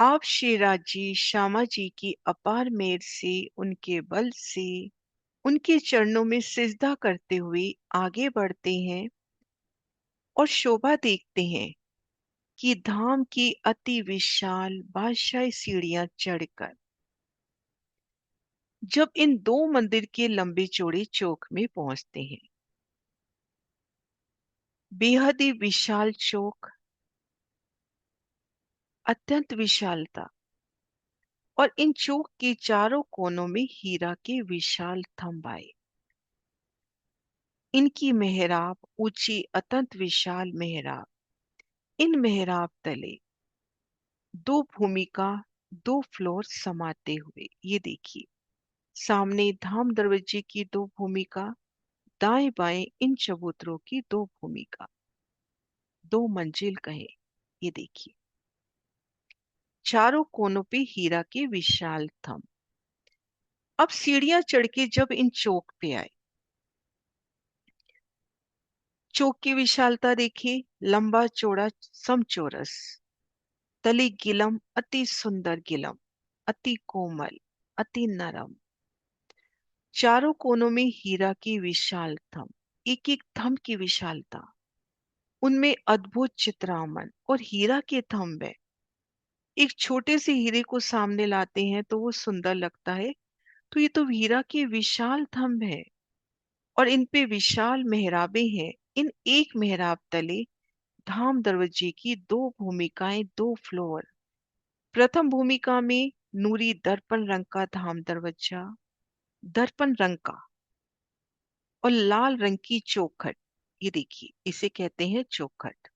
आप शेराजी श्यामा जी की अपार मेहर से, उनके बल से, उनके चरणों में सिजदा करते हुए आगे बढ़ते हैं और शोभा देखते हैं कि धाम की अति विशाल बादशाही सीढ़ियां चढ़कर जब इन दो मंदिर के लंबे चौड़े चौक में पहुंचते हैं। बेहद ही विशाल चौक, अत्यंत विशालता, और इन चौक के चारों कोनों में हीरा के विशाल थंब आए। इनकी मेहराब ऊंची, अत्यंत विशाल मेहराब, इन मेहराब तले दो भूमिका, दो फ्लोर समाते हुए, ये देखिए सामने धाम दरवाजे की दो भूमिका, दाएं बाएं इन चबूतरों की दो भूमिका, दो मंजिल कहे, ये देखिए चारों कोनों पे हीरा के विशाल थंब। अब सीढ़ियां चढ़ के जब इन चौक पे आए, चौक की विशालता देखिए, लंबा चौड़ा समचौरस, तली गिलम, अति सुंदर गिलम, अति कोमल, अति नरम, चारों कोनों में हीरा की विशाल थंब, एक एक थंब की विशालता, उनमें अद्भुत चित्रामन और हीरा के थंब है। एक छोटे से हीरे को सामने लाते हैं तो वो सुंदर लगता है, तो ये तो हीरा के विशाल थंब है और इन पे विशाल मेहराबें हैं। इन एक मेहराब तले धाम दरवाजे की दो भूमिकाएं, दो फ्लोर। प्रथम भूमिका में नूरी दर्पण रंग का धाम दरवाजा, दर्पण रंग का, और लाल रंग की चौखट, ये देखिए इसे कहते हैं चौखट।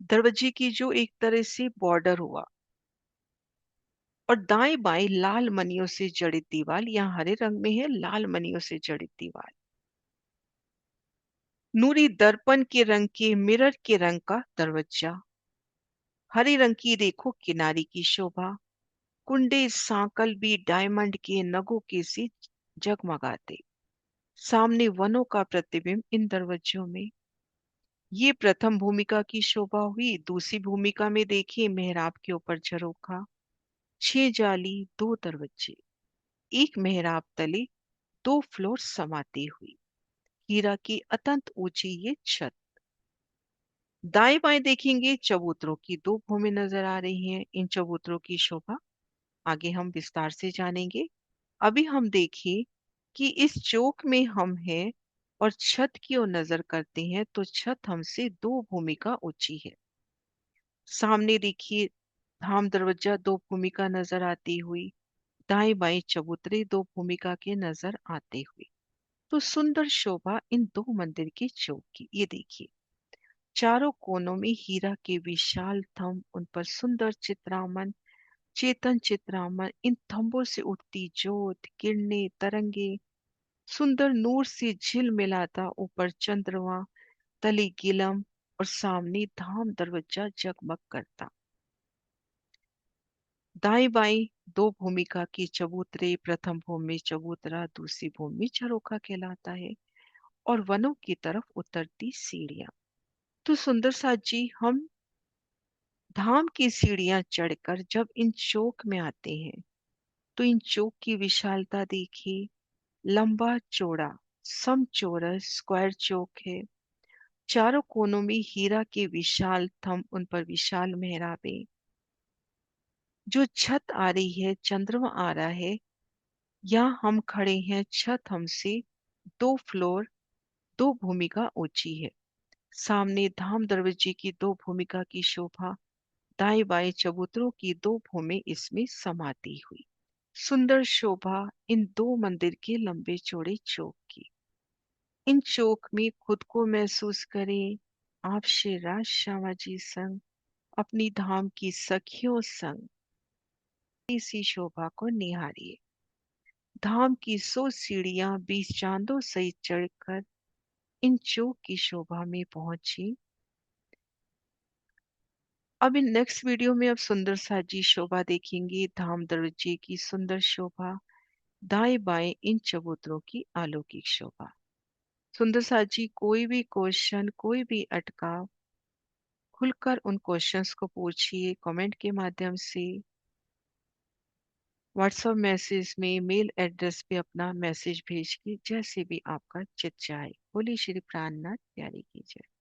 दरवाजे की जो एक तरह से बॉर्डर हुआ, और दाएं बाएं लाल मणियों से जड़ित दीवार, यहाँ हरे रंग में है, लाल मणियों से जड़ित दीवार। नूरी दर्पण के रंग के, मिरर के रंग का दरवाजा, हरे रंग की देखो किनारी की शोभा, कुंडे सांकल भी डायमंड के नगों के से जगमगाते, सामने वनों का प्रतिबिंब इन दरवाजों में। ये प्रथम भूमिका की शोभा हुई। दूसरी भूमिका में देखिए मेहराब के ऊपर झरोखा, छह जाली, दो दरवाजे, एक मेहराब तले दो फ्लोर समाती हुई, हीरा की अत्यंत ऊंची ये छत। दाएं बाएं देखेंगे चबूतरों की दो भूमि नजर आ रही हैं। इन चबूतरों की शोभा आगे हम विस्तार से जानेंगे। अभी हम देखिए कि इस चौक में हम हैं और छत की ओर नजर करते हैं तो छत हमसे दो भूमिका ऊंची है। सामने देखिए धाम दरवाजा दो भूमिका नजर आती हुई, दाएं बाएं चबूतरे दो भूमिका के नजर आते हुए, तो सुंदर शोभा इन दो मंदिर के चौक की, ये देखिए चारों कोनों में हीरा के विशाल थंब, उन पर सुंदर चित्रामन, चेतन चित्रामन, इन थंबों से उठती ज्योत, किरणें, तरंगे, सुंदर नूर से झिल मिलाता ऊपर चंद्रमा, तले गिलम, और सामने धाम दरवाजा जगमग करता। दाएं बाएं दो भूमिका की चबूतरे, प्रथम भूमि चबूतरा, दूसरी भूमि झरोखा कहलाता है, और वनों की तरफ उतरती सीढ़ियां। तो सुंदर साथ जी, हम धाम की सीढ़ियां चढ़कर जब इन चौक में आते हैं तो इन चौक की विशालता देखिए, लंबा चौड़ा समचौरस स्क्वायर चौक है, चारों कोनों में हीरा के विशाल थंब, उन पर विशाल मेहराबें, जो छत आ रही है, चंद्रमा आ रहा है, यहाँ हम खड़े हैं, छत हमसे दो फ्लोर, दो भूमिका ऊंची है। सामने धाम दरवाजे की दो भूमिका की शोभा, दाएं बाएं चबूतरों की दो भूमि इसमें समाती हुई, सुंदर शोभा इन दो मंदिर के लंबे चौड़े चौक की। इन चौक में खुद को महसूस करें आप श्री राज श्यामा जी संग, अपनी धाम की सखियों संग, इसी शोभा को निहारिए। धाम की 100 सीढ़ियां 20 चांदों सहित चढ़कर इन चौक की शोभा में पहुंची। अब इन नेक्स्ट वीडियो में अब सुंदर सा जी शोभा देखेंगे, धाम दरवाजे की सुंदर शोभा, दाएं बाएं इन चबूतरों की अलौकिक शोभा। सुंदर सा जी, कोई भी क्वेश्चन, कोई भी अटकाव खुलकर उन क्वेश्चंस को पूछिए कमेंट के माध्यम से, व्हाट्सएप मैसेज में, मेल एड्रेस पे अपना मैसेज भेज के, जैसे भी आपका चित चाहे। बोलिए श्री प्राणनाथ प्यारी की जय।